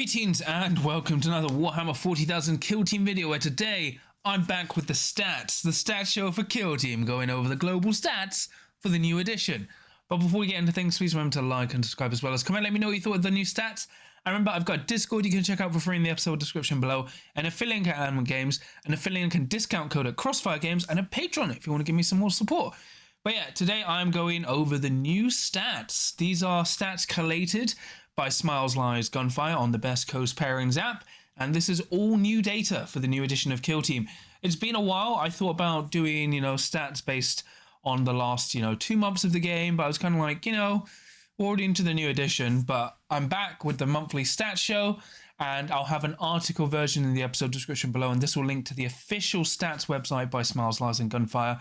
Greetings and welcome to another Warhammer 40,000 Kill Team video, where today I'm back with the stats show for Kill Team, going over the global stats for the new edition. But before we get into things, please remember to like and subscribe, as well as comment, let me know what you thought of the new stats. And remember, I've got Discord you can check out for free in the episode description below, an affiliate link at Admin Games, an affiliate link discount code at Crossfire Games, and a Patreon if you want to give me some more support. But yeah, today I'm going over the new stats. These are stats collated by Smiles Lies Gunfire on the Best Coast Pairings app, and this is all new data for the new edition of Kill Team. It's been a while. I thought about doing, stats based on the last, 2 months of the game, but I was kind of like, already into the new edition. But I'm back with the monthly stats show, and I'll have an article version in the episode description below, and this will link to the official stats website by Smiles Lies and Gunfire.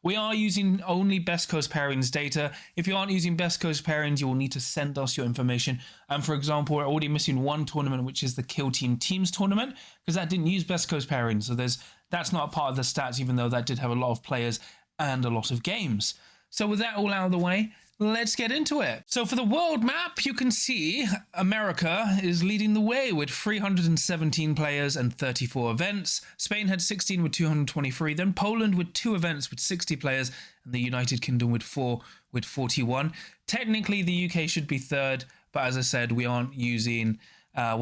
We are using only Best Coast Pairings data. If you aren't using Best Coast Pairings, you will need to send us your information. And for example, we're already missing one tournament, which is the Kill Team Teams tournament, because that didn't use Best Coast Pairings. So that's not a part of the stats, even though that did have a lot of players and a lot of games. So with that all out of the way, let's get into it. So for the world map, you can see America is leading the way with 317 players and 34 events. Spain had 16 with 223. Then Poland with 2 events with 60 players, and the United Kingdom with 4 with 41. Technically, the UK should be third, but as I said, we aren't using, the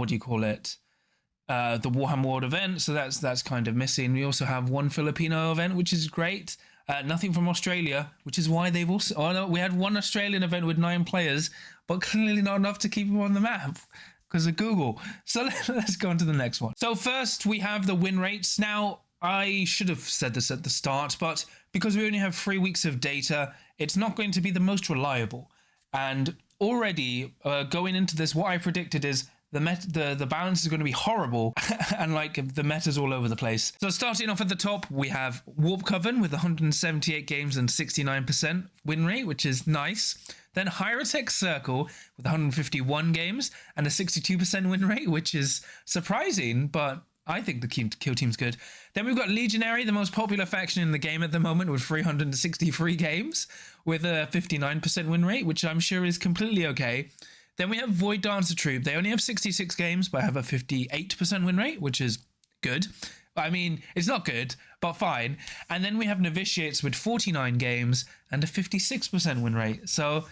Warhammer World event, so that's kind of missing. We also have one Filipino event, which is great. Nothing from Australia, which is why they've also... Oh no, we had one Australian event with 9 players, but clearly not enough to keep them on the map because of Google. So let's go on to the next one. So first, we have the win rates. Now, I should have said this at the start, but because we only have 3 weeks of data, it's not going to be the most reliable. And already, going into this, what I predicted is the balance is going to be horrible, and the meta's all over the place. So starting off at the top, we have Warp Coven with 178 games and 69% win rate, which is nice. Then Hierotech Circle with 151 games and a 62% win rate, which is surprising, but I think the Kill Team's good. Then we've got Legionary, the most popular faction in the game at the moment, with 363 games with a 59% win rate, which I'm sure is completely okay. Then we have Void Dancer Troop. They only have 66 games, but have a 58% win rate, which is good. I mean, it's not good, but fine. And then we have Novitiates with 49 games and a 56% win rate. So,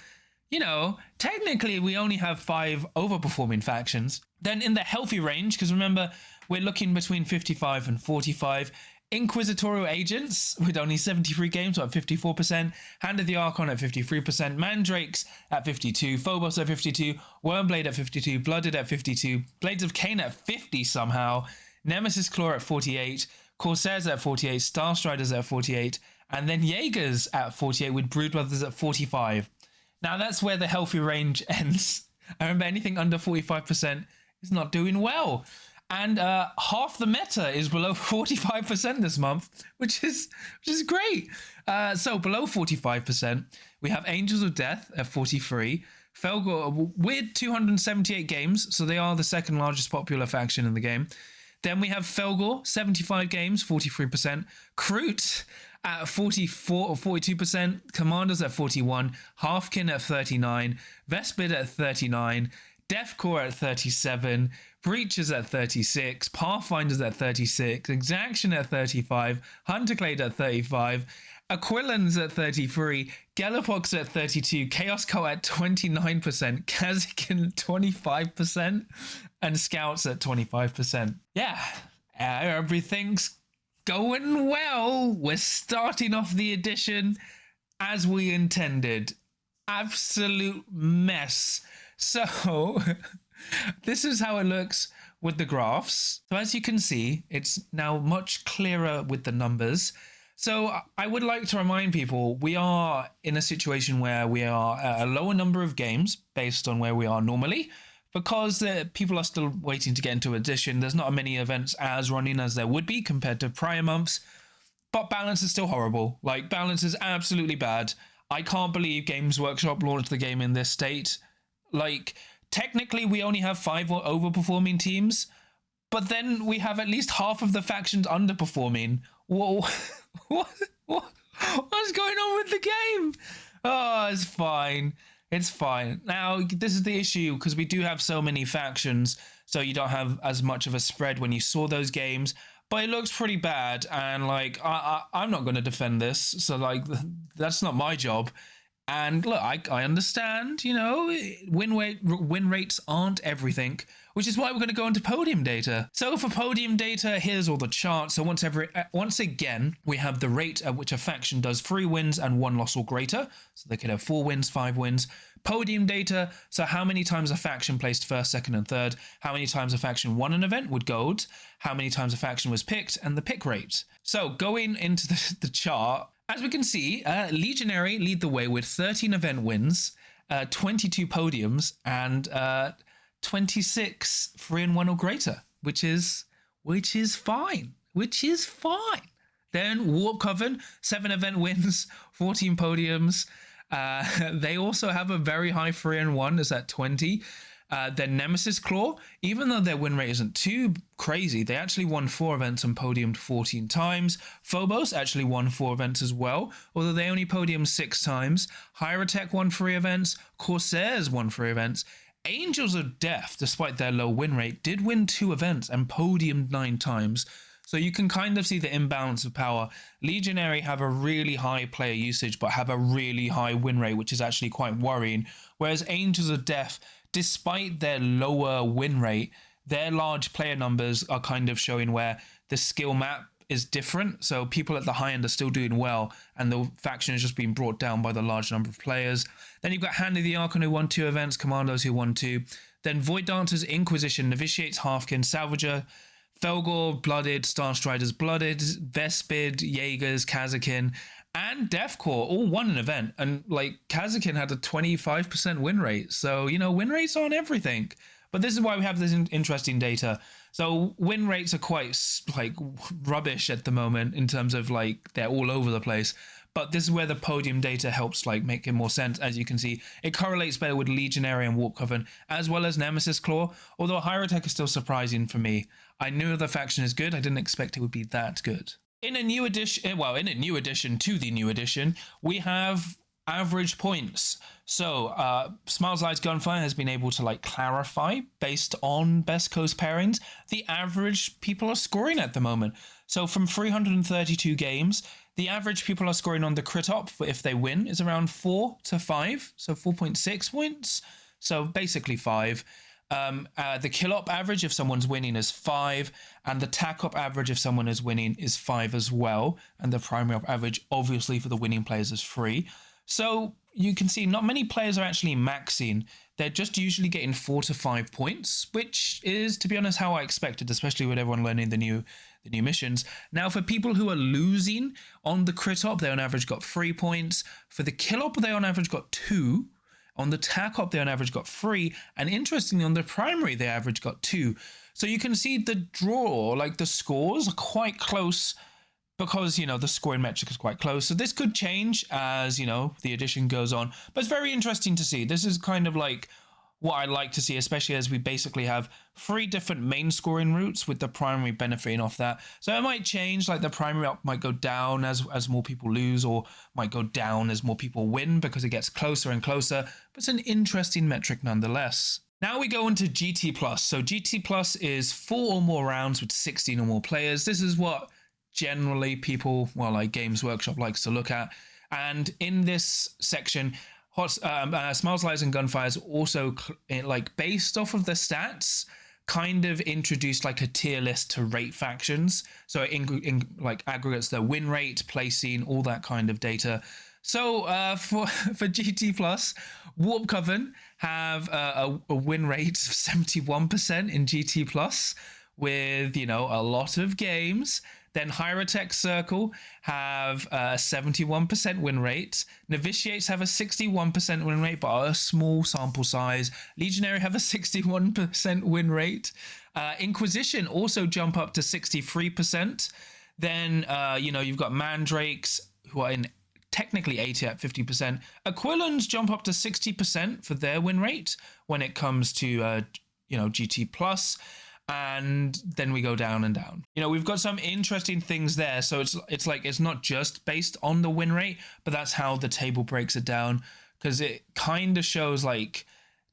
technically we only have 5 overperforming factions. Then in the healthy range, because remember, we're looking between 55 and 45, Inquisitorial Agents with only 73 games, so at 54%, Hand of the Archon at 53%, Mandrakes at 52%, Phobos at 52%, Wormblade at 52%, Blooded at 52%, Blades of Cain at 50% somehow, Nemesis Claw at 48%, Corsairs at 48%, Starstriders at 48%, and then Jaegers at 48%, with Brood Brothers at 45%. Now that's where the healthy range ends. I remember anything under 45% is not doing well. And half the meta is below 45% this month, which is great. So below 45%, we have Angels of Death at 43%, Felgor with 278 games, so they are the second largest popular faction in the game. Then we have Felgor, 75 games, 43%, Kroot at 44 or 42%, Commanders at 41%, Halfkin at 39%, Vespid at 39%, Deathcore at 37%, Breaches at 36%, Pathfinders at 36%, Exaction at 35%, Hunterclade at 35%, Aquilans at 33%, Galapox at 32%, Chaos Cult at 29%, Kazakin at 25%, and Scouts at 25%. Yeah, everything's going well. We're starting off the edition as we intended. Absolute mess. So this is how it looks with the graphs. So as you can see, it's now much clearer with the numbers. So I would like to remind people, we are in a situation where we are at a lower number of games based on where we are normally, because people are still waiting to get into edition. There's not as many events as running as there would be compared to prior months, but balance is still horrible. Balance is absolutely bad. I can't believe Games Workshop launched the game in this state. Technically, we only have 5 overperforming teams, but then we have at least half of the factions underperforming. Whoa, what's going on with the game? Oh, it's fine. It's fine. Now, this is the issue because we do have so many factions, so you don't have as much of a spread when you saw those games. But it looks pretty bad, and like I'm not going to defend this, so like that's not my job. And look, I understand, you know, win rates aren't everything, which is why we're going to go into podium data. So for podium data, here's all the charts. So once again, we have the rate at which a faction does 3 wins and 1 loss or greater. So they could have 4 wins, 5 wins. Podium data, so how many times a faction placed first, second, and third, how many times a faction won an event with gold, how many times a faction was picked, and the pick rate. So going into the chart, as we can see, Legionary lead the way with 13 event wins, 22 podiums, and 26 3-1 or greater, which is fine. Then Warp Coven, 7 event wins, 14 podiums. They also have a very high 3-1, is at 20. Then Nemesis Claw, even though their win rate isn't too crazy, they actually won 4 events and podiumed 14 times. Phobos actually won 4 events as well, although they only podiumed 6 times. Hieratech won 3 events. Corsairs won 3 events. Angels of Death, despite their low win rate, did win 2 events and podiumed 9 times. So you can kind of see the imbalance of power. Legionary have a really high player usage, but have a really high win rate, which is actually quite worrying. Whereas Angels of Death, despite their lower win rate, their large player numbers are kind of showing where the skill map is different. So people at the high end are still doing well, and the faction is just being brought down by the large number of players. Then you've got Hand of the Archon, who won 2 events, Commandos, who won 2. Then Void Dancers, Inquisition, Novitiates, Halfkin, Salvager, Felgor, Blooded, Starstriders, Blooded, Vespid, Jaegers, Kazakin, and Deathcore all won an event. And like Kazakin had a 25% win rate. So, you know, win rates aren't everything. But this is why we have this interesting data. So win rates are quite like rubbish at the moment in terms of like they're all over the place. But this is where the podium data helps like make it more sense. As you can see, it correlates better with Legionary and Warp Coven, as well as Nemesis Claw. Although Hieratech is still surprising for me. I knew the faction is good. I didn't expect it would be that good. In a new addition to the new edition, we have average points. So Smiles Lights Gunfire has been able to like clarify based on best coast pairings the average people are scoring at the moment. So from 332 games, the average people are scoring on the crit op if they win is around 4 to 5, so 4.6 points. So basically 5. The kill op average if someone's winning is 5, and the tack op average if someone is winning is 5 as well, and the primary op average obviously for the winning players is 3. So you can see not many players are actually maxing. They're just usually getting 4 to 5 points, which is, to be honest, how I expected, especially with everyone learning the new missions. Now, for people who are losing on the crit op, they on average got 3 points. For the kill op, they on average got 2. On the tack op, they on average got 3. And interestingly, on the primary, they average got 2. So you can see the draw, like the scores are quite close because, you know, the scoring metric is quite close. So this could change as, you know, the edition goes on. But it's very interesting to see. This is kind of like what I like to see, especially as we basically have 3 different main scoring routes with the primary benefiting off that. So it might change, like the primary up might go down as more people lose, or might go down as more people win because it gets closer and closer. But it's an interesting metric nonetheless. Now we go into GT+. So GT+ is 4 or more rounds with 16 or more players. This is what generally people, well, like Games Workshop likes to look at. And in this section, Smiles, Lies and Gunfires also, like based off of the stats, kind of introduced like a tier list to rate factions. So it like aggregates their win rate, placing, all that kind of data. So for GT+, Warp Coven have a win rate of 71% in GT+, with, you know, a lot of games. Then Hieratech Circle have a 71% win rate. Novitiates have a 61% win rate, but a small sample size. Legionary have a 61% win rate. Inquisition also jump up to 63%. Then, you know, you've got Mandrakes, who are in technically 80 at 50%. Aquilons jump up to 60% for their win rate when it comes to, you know, GT+. And then we go down and down. You know, we've got some interesting things there. So it's like, it's not just based on the win rate, but that's how the table breaks it down. because it kind of shows like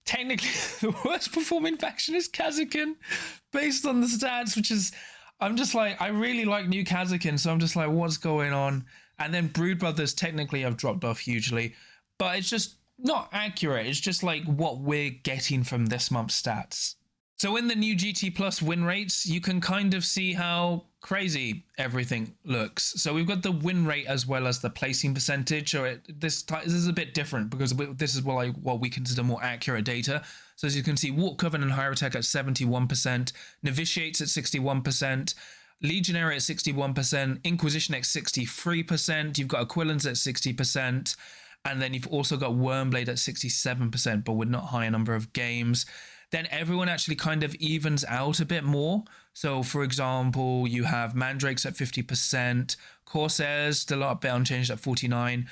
technically the worst performing faction is Kazakin based on the stats, which is, I'm just like, I really like new Kazakin, so I'm just like, what's going on? And then Brood Brothers technically have dropped off hugely, but it's just not accurate. It's just like what we're getting from this month's stats. So in the new GT Plus win rates, you can kind of see how crazy everything looks. So we've got the win rate as well as the placing percentage. So this is a bit different because this is what we consider more accurate data. So as you can see, Warp Coven and Hierotech at 71%, Novitiates at 61%, Legionary at 61%, Inquisition at 63%, you've got Aquilans at 60%, and then you've also got Wormblade at 67%, but with not high number of games. Then everyone actually kind of evens out a bit more. So for example, you have Mandrakes at 50%, Corsairs still a bit unchanged at 49%,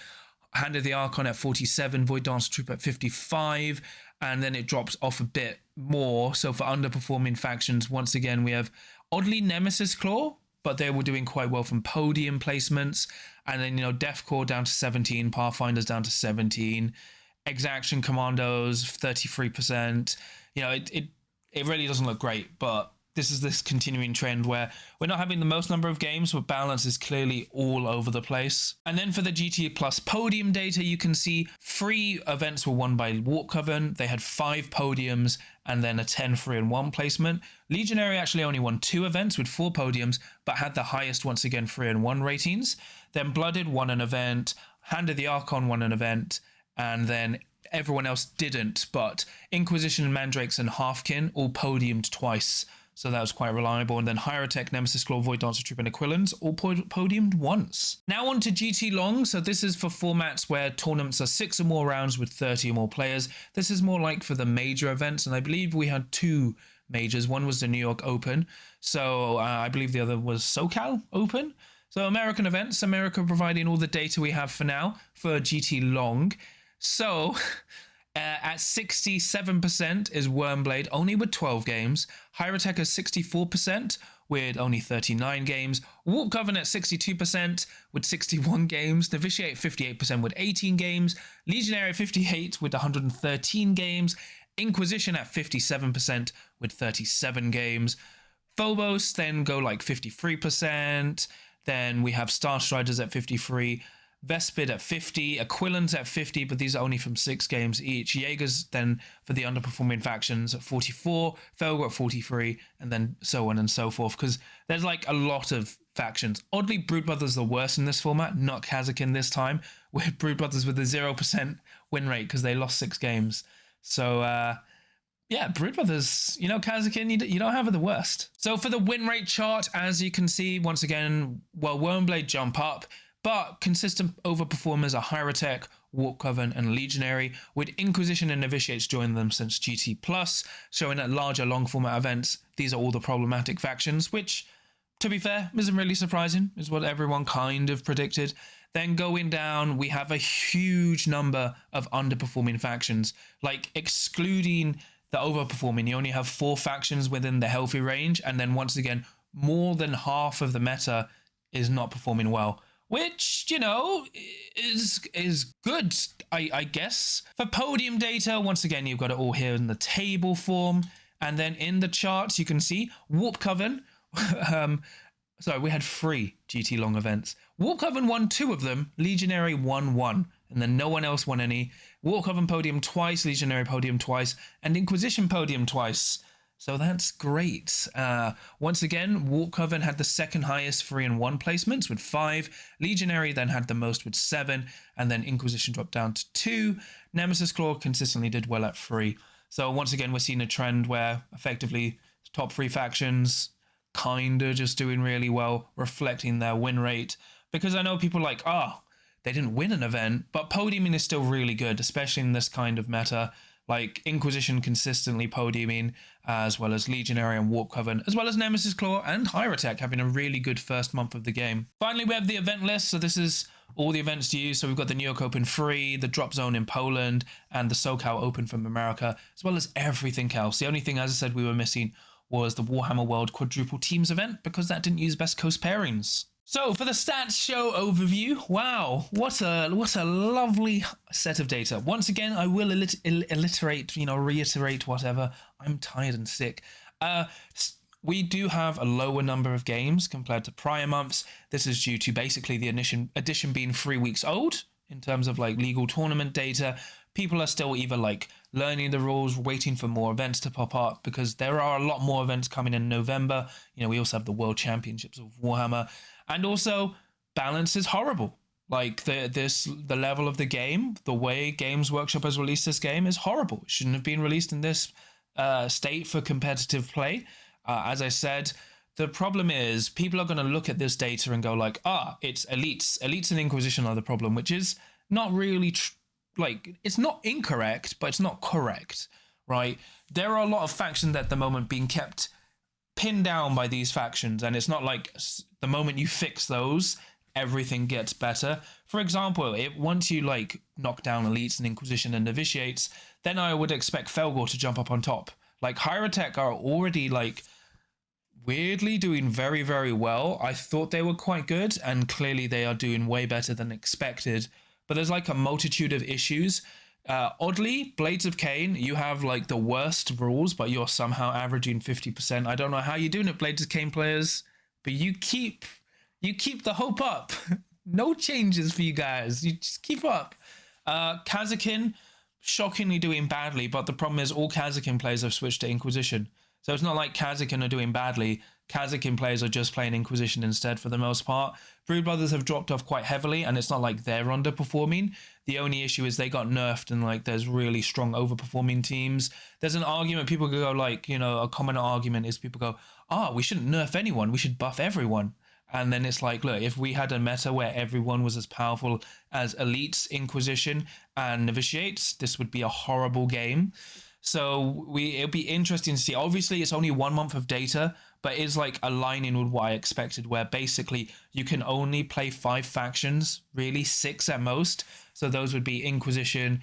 Hand of the Archon at 47%, Void Dancer Troop at 55%, and then it drops off a bit more. So for underperforming factions, once again, we have oddly Nemesis Claw, but they were doing quite well from podium placements. And then, Deathcore down to 17, Pathfinders down to 17, Exaction Commandos 33%. It really doesn't look great, but this is this continuing trend where we're not having the most number of games, but balance is clearly all over the place. And then for the GT Plus podium data, you can see 3 events were won by Warp Coven. They had 5 podiums and then a 10 3-1 placement. Legionary actually only won 2 events with 4 podiums, but had the highest, once again, 3-1 ratings. Then Blooded won an event, Hand of the Archon won an event, and then everyone else didn't, but Inquisition, Mandrakes, and Halfkin all podiumed twice. So that was quite reliable. And then Hierotech, Nemesis Claw, Void Dancer Troop, and Aquilans all podiumed once. Now on to GT Long. So this is for formats where tournaments are 6 or more rounds with 30 or more players. This is more like for the major events. And I believe we had 2 majors. One was the New York Open. So I believe the other was SoCal Open. So American events, America providing all the data we have for now for GT Long. So at 67% is Wormblade, only with 12 games. Hierotech is 64% with only 39 games. Warp Coven at 62% with 61 games. Novitiate 58% with 18 games. Legionary 58% with 113 games. Inquisition at 57% with 37 games. Phobos then go like 53%. Then we have Star Striders at 53%. Vespid at 50, Aquilans at 50, but these are only from 6 games each. Jaegers then for the underperforming factions at 44, Felger at 43, and then so on and so forth, because there's like a lot of factions. Oddly, Brood Brothers are worse in this format, not Kazakin this time, with Brood Brothers with a 0% win rate because they lost 6 games. So, yeah, Brood Brothers, Kazakin, you don't have it the worst. So for the win rate chart, as you can see, once again, Wormblade jump up, but consistent overperformers are Hierotech, Warp Coven, and Legionary, with Inquisition and Novitiates joining them since GT Plus, showing at larger long format events, these are all the problematic factions, which, to be fair, isn't really surprising, is what everyone kind of predicted. Then going down, we have a huge number of underperforming factions, like excluding the overperforming, you only have 4 factions within the healthy range, and then once again, more than half of the meta is not performing well. Which, is good, I guess. For podium data, once again, you've got it all here in the table form. And then in the charts, you can see Warp Coven. Sorry, we had 3 GT Long events. Warp Coven won 2 of them. Legionary won 1. And then no one else won any. Warp Coven podium twice. Legionary podium twice. And Inquisition podium twice. So that's great. Once again, Warp Coven had the second highest 3-1 placements with 5. Legionary then had the most with 7. And then Inquisition dropped down to 2. Nemesis Claw consistently did well at 3. So once again, we're seeing a trend where effectively top 3 factions kind of just doing really well, reflecting their win rate. Because I know people are like, they didn't win an event, but podiuming is still really good, especially in this kind of meta. Like Inquisition consistently podiuming, as well as Legionary and Warp Coven, as well as Nemesis Claw and Hierotech having a really good first month of the game. Finally, we have the event list. So this is all the events to use. So we've got the New York Open free, the Drop Zone in Poland, and the SoCal Open from America, as well as everything else. The only thing, as I said, we were missing was the Warhammer World Quadruple Teams event, because that didn't use Best Coast pairings. So for the stats show overview, wow, what a lovely set of data. Once again, I will reiterate, whatever. I'm tired and sick. We do have a lower number of games compared to prior months. This is due to basically the edition being 3 weeks old in terms of like legal tournament data. People are still either like learning the rules, waiting for more events to pop up because there are a lot more events coming in November. We also have the World Championships of Warhammer. And also, balance is horrible. Like the level of the game, the way Games Workshop has released this game is horrible. It shouldn't have been released in this state for competitive play. As I said, the problem is people are going to look at this data and go like, it's elites. Elites and Inquisition are the problem, which is not really it's not incorrect, but it's not correct, right? There are a lot of factions at the moment being kept pinned down by these factions, and it's not like the moment you fix those everything gets better. For example, once you like knock down elites and Inquisition and novitiates, then I would expect Felgor to jump up on top. Like Hierotech are already like weirdly doing very, very well. I thought they were quite good, and clearly they are doing way better than expected, but there's like a multitude of issues. Oddly, Blades of Cain, you have like the worst rules, but you're somehow averaging 50%. I don't know how you're doing it, Blades of Cain players, but you keep the hope up. No changes for you guys. You just keep up. Kazakin, shockingly doing badly, but the problem is all Kazakin players have switched to Inquisition. So it's not like Kazakin are doing badly. Kazakin players are just playing Inquisition instead for the most part. Brood Brothers have dropped off quite heavily, and it's not like they're underperforming. The only issue is they got nerfed, and like there's really strong overperforming teams. There's an argument, people could go like, a common argument is people go, we shouldn't nerf anyone, we should buff everyone. And then it's like, look, if we had a meta where everyone was as powerful as elites, Inquisition, and novitiates, this would be a horrible game. So it'll be interesting to see. Obviously, it's only 1 month of data, but it's like aligning with what I expected, where basically you can only play 5 factions, really 6 at most. So those would be Inquisition,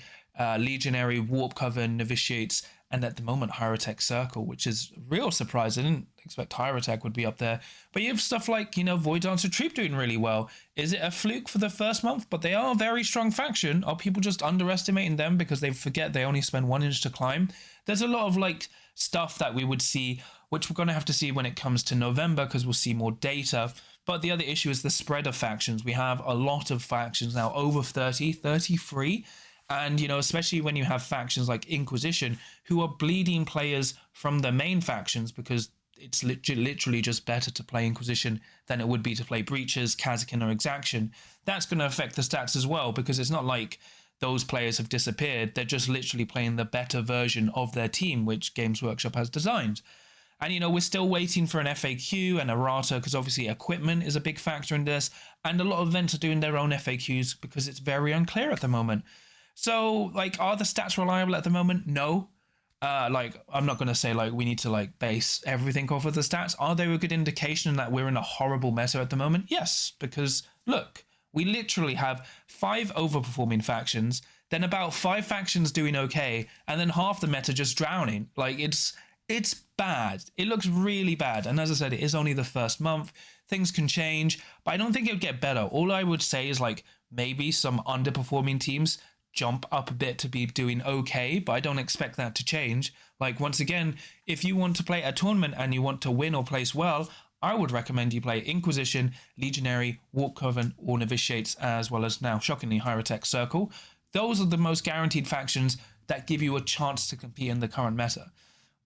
Legionary, Warp Coven, Novitiates, and at the moment Hierotech Circle, which is a real surprise. I didn't expect Hierotech would be up there. But you have stuff like, Void Dancer Troop doing really well. Is it a fluke for the first month? But they are a very strong faction. Are people just underestimating them because they forget they only spend 1 inch to climb? There's a lot of like stuff that we would see, which we're going to have to see when it comes to November because we'll see more data. But the other issue is the spread of factions. We have a lot of factions now, over 30, 33. And, especially when you have factions like Inquisition, who are bleeding players from the main factions because it's literally just better to play Inquisition than it would be to play Breaches, Kazakin, or Exaction. That's going to affect the stats as well, because it's not like those players have disappeared. They're just literally playing the better version of their team, which Games Workshop has designed. And, we're still waiting for an FAQ and errata, because obviously equipment is a big factor in this. And a lot of events are doing their own FAQs because it's very unclear at the moment. So, like, are the stats reliable at the moment? No. I'm not going to say, like, we need to, like, base everything off of the stats. Are they a good indication that we're in a horrible meta at the moment? Yes, because, look, we literally have 5 overperforming factions, then about 5 factions doing okay, and then half the meta just drowning. Like, it's bad. It looks really bad. And as I said, it is only the first month. Things can change, but I don't think it'll get better. All I would say is, like, maybe some underperforming teams jump up a bit to be doing okay, but I don't expect that to change. Like, once again, if you want to play a tournament and you want to win or place well, I would recommend you play Inquisition, Legionary, Warp Coven, or Novitiates, as well as now, shockingly, Hierotech Circle. Those are the most guaranteed factions that give you a chance to compete in the current meta,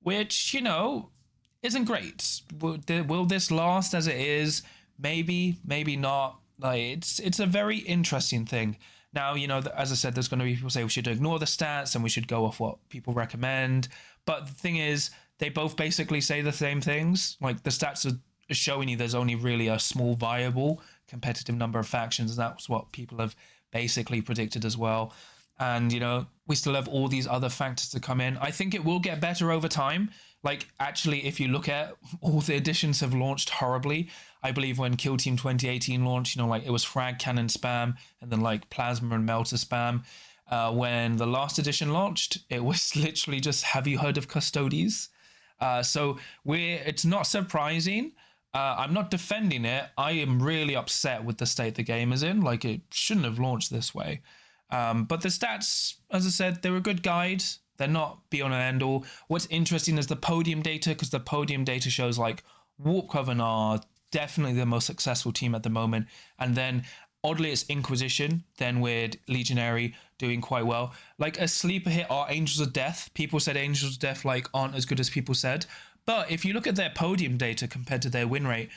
which, isn't great. Will this last as it is? Maybe, maybe not. Like, it's a very interesting thing. Now, as I said, there's going to be people say we should ignore the stats and we should go off what people recommend. But the thing is, they both basically say the same things. Like, the stats are showing you there's only really a small viable competitive number of factions. And that's what people have basically predicted as well. And, we still have all these other factors to come in. I think it will get better over time. Like, actually, if you look at all the editions have launched horribly. I believe when Kill Team 2018 launched, it was Frag Cannon spam and then like Plasma and Melter spam. When the last edition launched, it was literally just, have you heard of Custodes? So it's not surprising. I'm not defending it. I am really upset with the state the game is in. Like, it shouldn't have launched this way. But the stats, as I said, they're a good guide. They're not be on an end all. What's interesting is the podium data, because the podium data shows like Warp Coven are definitely the most successful team at the moment. And then oddly, it's Inquisition, then with Legionary doing quite well. Like a sleeper hit are Angels of Death. People said Angels of Death like aren't as good as people said. But if you look at their podium data compared to their win rate,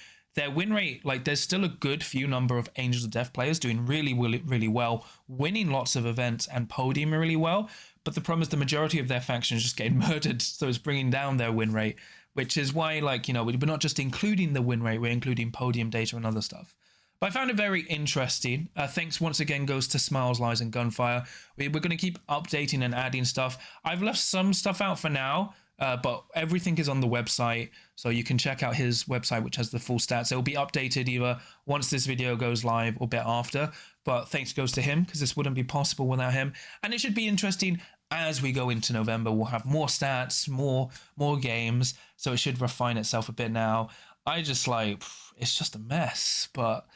like there's still a good few number of Angels of Death players doing really, really, really well, winning lots of events and podium really well. But the problem is the majority of their factions just getting murdered. So it's bringing down their win rate, which is why, like, you know, we're not just including the win rate, we're including podium data and other stuff. But I found it very interesting. Thanks once again goes to Smiles, Lies and Gunfire. We're going to keep updating and adding stuff. I've left some stuff out for now, but everything is on the website. So you can check out his website, which has the full stats. It will be updated either once this video goes live or a bit after. But thanks goes to him, because this wouldn't be possible without him. And it should be interesting as we go into November. We'll have more stats, more games. So it should refine itself a bit now. I just like, it's just a mess, but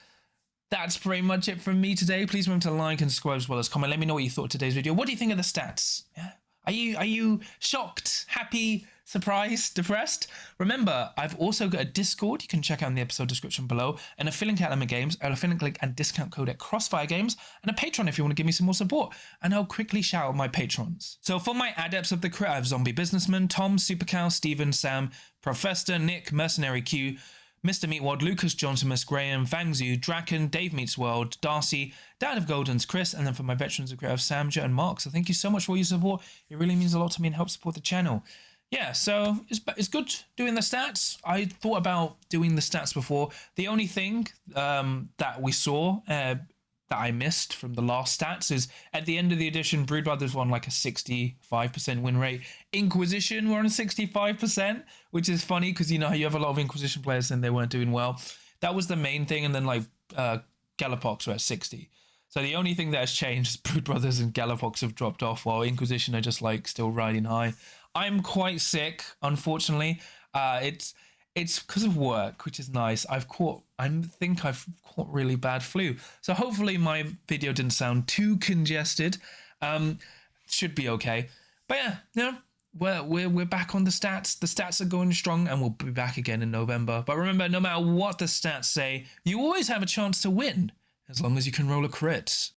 that's pretty much it from me today. Please remember to like and subscribe as well as comment. Let me know what you thought of today's video. What do you think of the stats? Yeah. Are you shocked, happy, surprised, depressed? Remember, I've also got a Discord. You can check out in the episode description below. An affiliate at Element Games, an affiliate link and discount code at Crossfire Games, and a Patreon if you want to give me some more support. And I'll quickly shout out my patrons. So for my adepts of the crit, I have Zombie Businessman, Tom, Supercow, Steven, Sam, Professor, Nick, Mercenary Q, Mr. Meatwad, Lucas Johnson, Miss Graham, Fangzu, Draken, Dave Meets World, Darcy, Dad of Golden's Chris, and then for my veterans of creative Samja and Mark. So thank you so much for all your support. It really means a lot to me and helps support the channel. Yeah, so it's good doing the stats. I thought about doing the stats before. The only thing that we saw that I missed from the last stats is at the end of the edition, Brood Brothers were on like a 65% win rate. Inquisition were on 65%, which is funny because you know how you have a lot of Inquisition players and they weren't doing well. That was the main thing, and then like Galapox were at 60. So the only thing that has changed is Brood Brothers and Galapox have dropped off, while Inquisition are just like still riding high. I'm quite sick, unfortunately. It's because of work, which is nice. I think I've caught really bad flu. So hopefully my video didn't sound too congested. Should be okay. But yeah, you know, we're back on the stats. The stats are going strong, and we'll be back again in November. But remember, no matter what the stats say, you always have a chance to win, as long as you can roll a crit.